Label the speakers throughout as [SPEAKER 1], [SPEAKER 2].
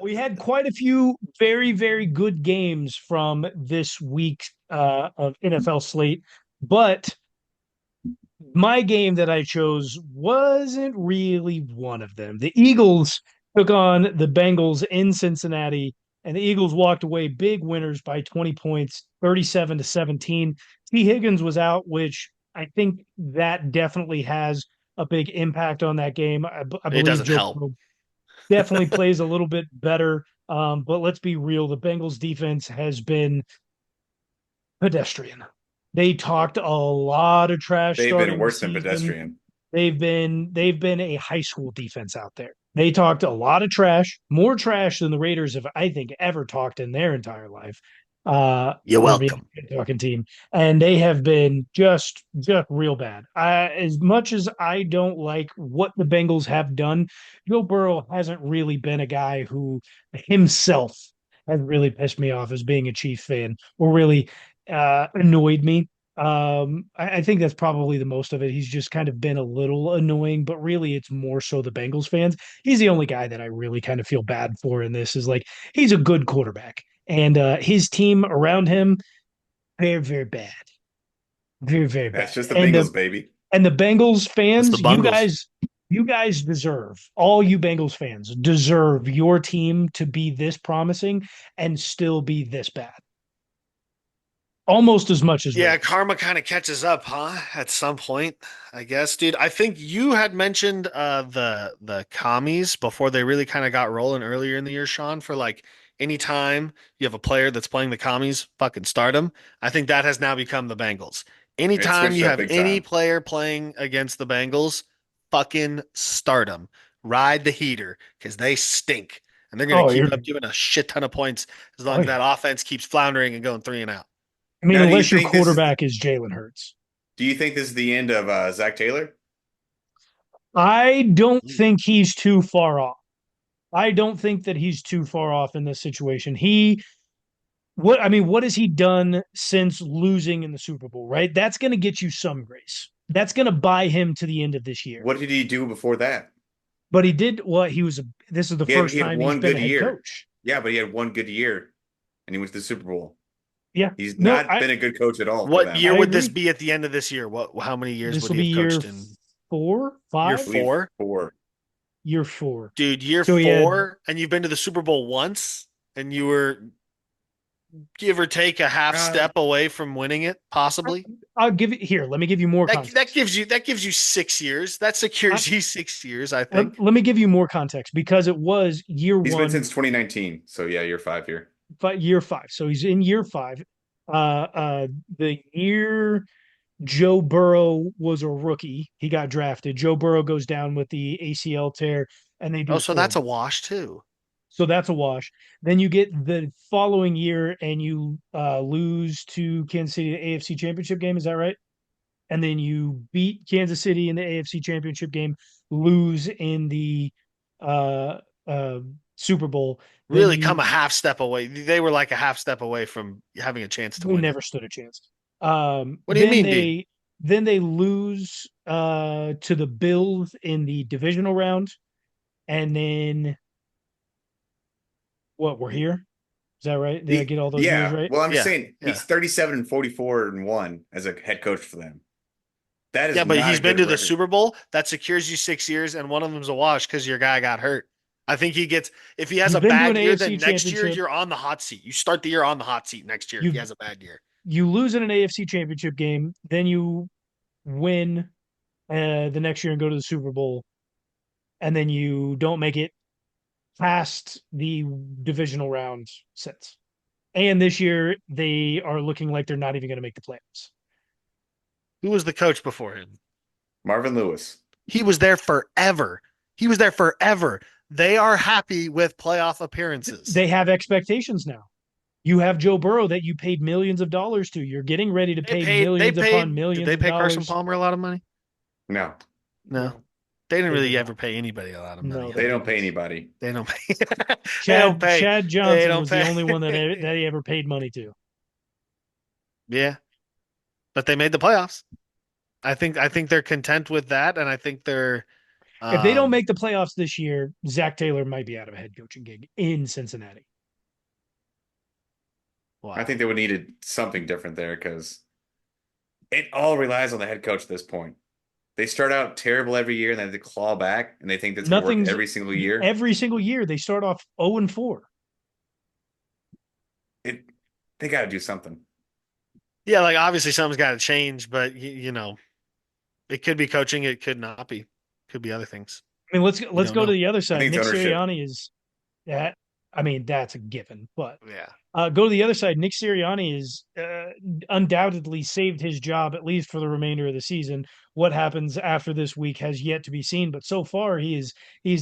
[SPEAKER 1] We had quite a few very, very good games from this week of NFL slate, but my game that I chose wasn't really one of them. The Eagles took on the Bengals in Cincinnati, and the Eagles walked away big winners by 20 points, 37-17. T. Higgins was out, which I think that definitely has a big impact on that game. I
[SPEAKER 2] It
[SPEAKER 1] believe
[SPEAKER 2] doesn't
[SPEAKER 1] Joe
[SPEAKER 2] help.
[SPEAKER 1] Burrow definitely plays a little bit better. But let's be real, the Bengals defense has been pedestrian. They talked a lot of trash
[SPEAKER 3] They've been
[SPEAKER 1] starting the
[SPEAKER 3] worse than
[SPEAKER 1] season.
[SPEAKER 3] pedestrian.
[SPEAKER 1] They've been a high school defense out there. They talked a lot of trash, more trash than the Raiders have, I think, ever talked in their entire life.
[SPEAKER 2] You're
[SPEAKER 1] For being
[SPEAKER 2] welcome.
[SPEAKER 1] a talking team, and they have been just real bad. As much as I don't like what the Bengals have done, Joe Burrow hasn't really been a guy who himself has really pissed me off as being a Chiefs fan, or really annoyed me. I think that's probably the most of it. He's just kind of been a little annoying, but really it's more so the Bengals fans. He's the only guy that I really kind of feel bad for in this is like he's a good quarterback. And his team around him, very, very bad. Very, very
[SPEAKER 3] That's
[SPEAKER 1] bad.
[SPEAKER 3] just the
[SPEAKER 1] And
[SPEAKER 3] Bengals, baby.
[SPEAKER 1] the Bengals
[SPEAKER 2] That's the
[SPEAKER 1] fans,
[SPEAKER 2] Bungles.
[SPEAKER 1] you guys deserve, all you Bengals fans deserve your team to be this promising and still be this bad. Almost as much as
[SPEAKER 2] Yeah,
[SPEAKER 1] Raiders.
[SPEAKER 2] karma kind of catches up, huh? At some point, I guess, dude. I think you had mentioned the commies before they really kind of got rolling earlier in the year, Sean, for like anytime you have a player that's playing the commies, fucking start them. I think that has now become the Bengals.
[SPEAKER 3] It
[SPEAKER 2] Anytime
[SPEAKER 3] switched
[SPEAKER 2] you
[SPEAKER 3] up
[SPEAKER 2] have
[SPEAKER 3] big
[SPEAKER 2] any
[SPEAKER 3] time.
[SPEAKER 2] player playing against the Bengals, fucking start them. Ride the heater because they stink. And they're going to
[SPEAKER 1] Oh,
[SPEAKER 2] keep
[SPEAKER 1] you're
[SPEAKER 2] up giving a shit ton of points as
[SPEAKER 1] oh
[SPEAKER 2] long as
[SPEAKER 1] yeah.
[SPEAKER 2] that offense keeps floundering and going three and out.
[SPEAKER 1] I mean,
[SPEAKER 3] Now,
[SPEAKER 1] unless your quarterback is Jalen Hurts.
[SPEAKER 3] do you think this is the end of Zach Taylor?
[SPEAKER 1] I don't think he's too far off. I don't think that he's too far off in this situation. What has he done since losing in the Super Bowl, right? That's going to get you some grace. That's going to buy him to the end of this year.
[SPEAKER 3] What did he do before that?
[SPEAKER 1] But he did what he was. This is the
[SPEAKER 3] He
[SPEAKER 1] first
[SPEAKER 3] had
[SPEAKER 1] time he's
[SPEAKER 3] one
[SPEAKER 1] been
[SPEAKER 3] good
[SPEAKER 1] a head
[SPEAKER 3] year.
[SPEAKER 1] coach.
[SPEAKER 3] Yeah, but he had one good year and he went to the Super Bowl.
[SPEAKER 1] Yeah.
[SPEAKER 3] He's
[SPEAKER 1] No,
[SPEAKER 3] not been a good coach at all for
[SPEAKER 2] What
[SPEAKER 3] them.
[SPEAKER 2] year
[SPEAKER 1] I
[SPEAKER 2] would this
[SPEAKER 1] agree.
[SPEAKER 2] be at the end of this year? How many years
[SPEAKER 1] This
[SPEAKER 2] would
[SPEAKER 1] will
[SPEAKER 2] he
[SPEAKER 1] be
[SPEAKER 2] have
[SPEAKER 1] year
[SPEAKER 2] coached in
[SPEAKER 1] four,
[SPEAKER 2] year
[SPEAKER 3] I
[SPEAKER 1] five,
[SPEAKER 3] believe
[SPEAKER 2] four?
[SPEAKER 3] four.
[SPEAKER 1] year four.
[SPEAKER 2] Dude, year
[SPEAKER 1] So he had
[SPEAKER 2] four, and you've been to the Super Bowl once, and you were give or take a half
[SPEAKER 3] Uh,
[SPEAKER 2] step away from winning it, possibly.
[SPEAKER 1] I'll give it here. Let me give you more
[SPEAKER 2] That
[SPEAKER 1] context.
[SPEAKER 2] gives you 6 years. That
[SPEAKER 1] I,
[SPEAKER 2] secures you 6 years, I
[SPEAKER 1] let,
[SPEAKER 2] think.
[SPEAKER 1] let me give you more context because it was year
[SPEAKER 3] he's been
[SPEAKER 1] one,
[SPEAKER 3] since 2019. So yeah, you're 5 here.
[SPEAKER 1] but year five. So he's in year five. The year Joe Burrow was a rookie, he got drafted. Joe Burrow goes down with the ACL tear, and they
[SPEAKER 2] Oh,
[SPEAKER 1] do
[SPEAKER 2] so that's a
[SPEAKER 1] horrible.
[SPEAKER 2] wash too.
[SPEAKER 1] So that's a wash. Then you get the following year, and you lose to Kansas City the AFC Championship game. Is that right? And then you beat Kansas City in the AFC Championship game, lose in the uh, uh, Super Bowl. Then
[SPEAKER 2] Really come
[SPEAKER 1] you
[SPEAKER 2] a half step away. They were like a half step away from having a chance to
[SPEAKER 1] they
[SPEAKER 2] win it.
[SPEAKER 1] never stood a chance. Um,
[SPEAKER 2] What do you
[SPEAKER 1] then
[SPEAKER 2] mean, dude?
[SPEAKER 1] they then they lose to the Bills in the divisional round, and then what? We're here. Is that right? Did I get all those years
[SPEAKER 3] Yeah.
[SPEAKER 1] right?
[SPEAKER 3] Well, I'm just
[SPEAKER 2] Yeah,
[SPEAKER 3] saying
[SPEAKER 2] yeah.
[SPEAKER 3] he's 37 and 44 and 1 as a head coach for them. That is
[SPEAKER 2] Yeah, but
[SPEAKER 3] not a
[SPEAKER 2] he's been
[SPEAKER 3] good
[SPEAKER 2] to the
[SPEAKER 3] record.
[SPEAKER 2] Super Bowl. That secures you 6 years, and one of them's a wash because your guy got hurt. I think he gets, if he has
[SPEAKER 1] You've
[SPEAKER 2] a
[SPEAKER 1] been to an
[SPEAKER 2] bad year,
[SPEAKER 1] AFC
[SPEAKER 2] then next year
[SPEAKER 1] championship.
[SPEAKER 2] you're on the hot seat. You start the year on the hot seat next year if he
[SPEAKER 1] You
[SPEAKER 2] has a bad year.
[SPEAKER 1] you lose in an AFC championship game, then you win the next year and go to the Super Bowl, and then you don't make it past the divisional round since. And this year they are looking like they're not even going to make the playoffs.
[SPEAKER 2] Who was the coach before him?
[SPEAKER 3] Marvin Lewis.
[SPEAKER 2] He was there forever. He was there forever. They are happy with playoff appearances.
[SPEAKER 1] They have expectations now. You have Joe Burrow that you paid millions of dollars to. You're getting ready to pay millions upon
[SPEAKER 2] Did
[SPEAKER 1] millions
[SPEAKER 2] they
[SPEAKER 1] of
[SPEAKER 2] pay Carson
[SPEAKER 1] dollars.
[SPEAKER 2] Palmer a lot of money?
[SPEAKER 3] No,
[SPEAKER 2] No.
[SPEAKER 1] No,
[SPEAKER 2] They didn't
[SPEAKER 1] they did
[SPEAKER 2] really
[SPEAKER 1] not.
[SPEAKER 2] ever pay anybody a lot of money,
[SPEAKER 1] No,
[SPEAKER 2] huh?
[SPEAKER 1] they
[SPEAKER 3] they don't pay
[SPEAKER 1] didn't.
[SPEAKER 3] anybody.
[SPEAKER 2] They don't pay. They don't
[SPEAKER 1] Chad
[SPEAKER 2] pay.
[SPEAKER 1] Chad
[SPEAKER 2] They
[SPEAKER 1] Johnson
[SPEAKER 2] don't
[SPEAKER 1] was the
[SPEAKER 2] pay.
[SPEAKER 1] only one that he ever paid money to.
[SPEAKER 2] Yeah, but they made the playoffs. I think they're content with that, and I think they're
[SPEAKER 1] If they don't
[SPEAKER 2] Um,
[SPEAKER 1] make the playoffs this year, Zach Taylor might be out of a head coaching gig in Cincinnati.
[SPEAKER 3] I
[SPEAKER 2] wow.
[SPEAKER 3] think they would needed something different there because it all relies on the head coach at this point. They start out terrible every year and then they claw back and they think that's going to work
[SPEAKER 1] Nothing's
[SPEAKER 3] every single year.
[SPEAKER 1] every single year they start off 0-4.
[SPEAKER 3] It they got to do something.
[SPEAKER 2] Yeah, like obviously something's got to change, but it could be coaching, it could not be. Could be other things.
[SPEAKER 1] I mean, let's
[SPEAKER 2] You
[SPEAKER 1] let's
[SPEAKER 2] don't
[SPEAKER 1] go to
[SPEAKER 2] know.
[SPEAKER 1] the other
[SPEAKER 3] I
[SPEAKER 1] side.
[SPEAKER 3] think it's
[SPEAKER 1] Nick
[SPEAKER 3] ownership.
[SPEAKER 1] Sirianni is that. I mean, that's a given. But
[SPEAKER 2] Yeah.
[SPEAKER 1] go to the other side. Nick Sirianni is undoubtedly saved his job at least for the remainder of the season. What happens after this week has yet to be seen. But so far, he's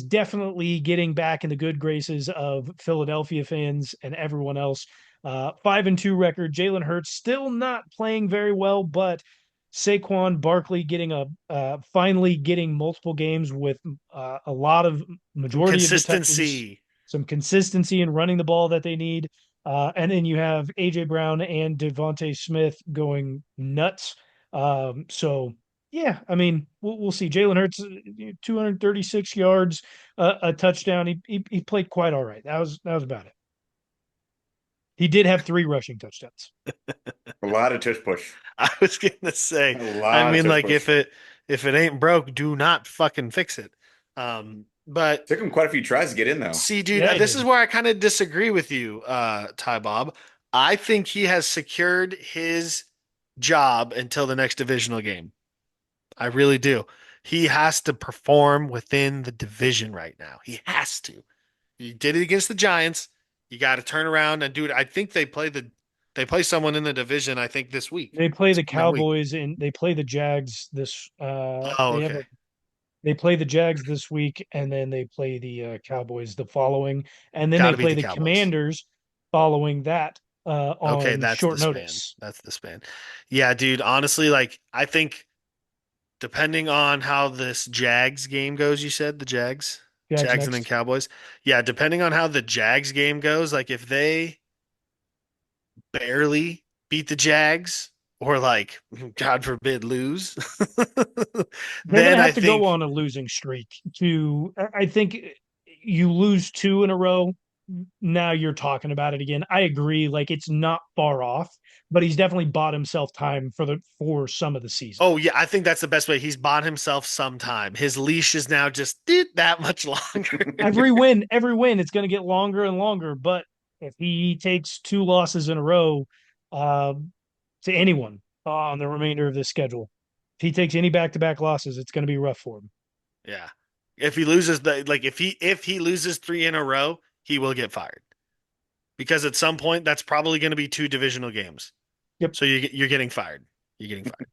[SPEAKER 1] definitely getting back in the good graces of Philadelphia fans and everyone else. 5-2 record. Jalen Hurts still not playing very well, but Saquon Barkley getting a finally getting multiple games with a lot of
[SPEAKER 2] Some
[SPEAKER 1] majority of the touches,
[SPEAKER 2] consistency.
[SPEAKER 1] some consistency in running the ball that they need. And then you have AJ Brown and Devontae Smith going nuts. So yeah, I mean, we'll see. Jalen Hurts, 236 yards, a touchdown. He played quite all right. That was about it. He did have 3 rushing touchdowns.
[SPEAKER 3] A lot of tush push.
[SPEAKER 2] I was gonna say,
[SPEAKER 3] A
[SPEAKER 2] I
[SPEAKER 3] lot of
[SPEAKER 2] mean,
[SPEAKER 3] tush
[SPEAKER 2] like
[SPEAKER 3] push.
[SPEAKER 2] if it ain't broke, do not fucking fix it. But
[SPEAKER 3] Took him quite a few tries to get in though.
[SPEAKER 2] see, dude,
[SPEAKER 1] Yeah, I
[SPEAKER 2] this is
[SPEAKER 1] did.
[SPEAKER 2] where I kind of disagree with you, Ty Bob. I think he has secured his job until the next divisional game. I really do. He has to perform within the division right now. He has to. He did it against the Giants. You got to turn around and do it. I think they play someone in the division. I think this week,
[SPEAKER 1] They play
[SPEAKER 2] this
[SPEAKER 1] the
[SPEAKER 2] coming week.
[SPEAKER 1] Cowboys and they play the Jags this
[SPEAKER 2] Oh,
[SPEAKER 1] they have
[SPEAKER 2] okay.
[SPEAKER 1] a they play the Jags this week and then they play the Cowboys the following and then
[SPEAKER 2] Got
[SPEAKER 1] they
[SPEAKER 2] to beat
[SPEAKER 1] play
[SPEAKER 2] the
[SPEAKER 1] the
[SPEAKER 2] Cowboys.
[SPEAKER 1] Commanders following that
[SPEAKER 2] Okay,
[SPEAKER 1] on
[SPEAKER 2] that's
[SPEAKER 1] short
[SPEAKER 2] the span.
[SPEAKER 1] notice.
[SPEAKER 2] That's the span. Yeah, dude, honestly, like I think depending on how this Jags game goes, you said the Jags,
[SPEAKER 1] Jags
[SPEAKER 2] Jags and then
[SPEAKER 1] next.
[SPEAKER 2] Cowboys. Yeah, depending on how the Jags game goes, like if they barely beat the Jags or like God forbid lose,
[SPEAKER 1] They're going
[SPEAKER 2] then
[SPEAKER 1] to
[SPEAKER 2] I
[SPEAKER 1] have to go
[SPEAKER 2] think
[SPEAKER 1] on a losing streak to I think you lose 2 in a row. Now you're talking about it again. I agree. Like it's not far off, but he's definitely bought himself time for some of the season.
[SPEAKER 2] oh yeah, I think that's the best way. He's bought himself some time. His leash is now just that much longer.
[SPEAKER 1] Every win, it's going to get longer and longer. But if he takes 2 losses in a row uh, to anyone on the remainder of this schedule, if he takes any back-to-back losses, it's going to be rough for him.
[SPEAKER 2] Yeah. If he loses the like if he loses 3 in a row, he will get fired. Because at some point that's probably going to be 2 divisional games.
[SPEAKER 1] Yep.
[SPEAKER 2] So you're getting fired. You're getting fired.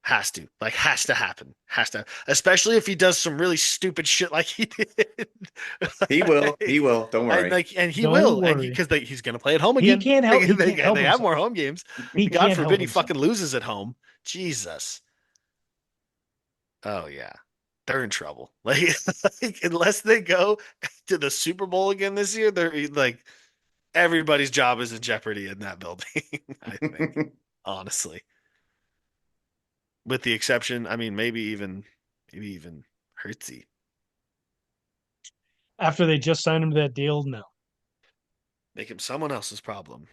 [SPEAKER 2] Has to. Like has to happen. Has to. Especially if he does some really stupid shit like he did.
[SPEAKER 3] He will. He
[SPEAKER 2] Like,
[SPEAKER 3] will. Don't worry.
[SPEAKER 2] and he
[SPEAKER 1] Don't
[SPEAKER 2] will, and he
[SPEAKER 1] worry.
[SPEAKER 2] because he's gonna play at home
[SPEAKER 1] He
[SPEAKER 2] again.
[SPEAKER 1] can't help.
[SPEAKER 2] They,
[SPEAKER 1] He
[SPEAKER 2] they
[SPEAKER 1] can't help
[SPEAKER 2] they have
[SPEAKER 1] himself.
[SPEAKER 2] more home games.
[SPEAKER 1] He
[SPEAKER 2] God
[SPEAKER 1] can't help
[SPEAKER 2] forbid he
[SPEAKER 1] himself.
[SPEAKER 2] fucking loses at home. Jesus. Oh yeah, they're in trouble. Like unless they go to the Super Bowl again this year, they're like everybody's job is in jeopardy in that building. I think honestly, with the exception, I mean, maybe even Hurtsy.
[SPEAKER 1] After they just signed him to that deal, no.
[SPEAKER 2] Make him someone else's problem.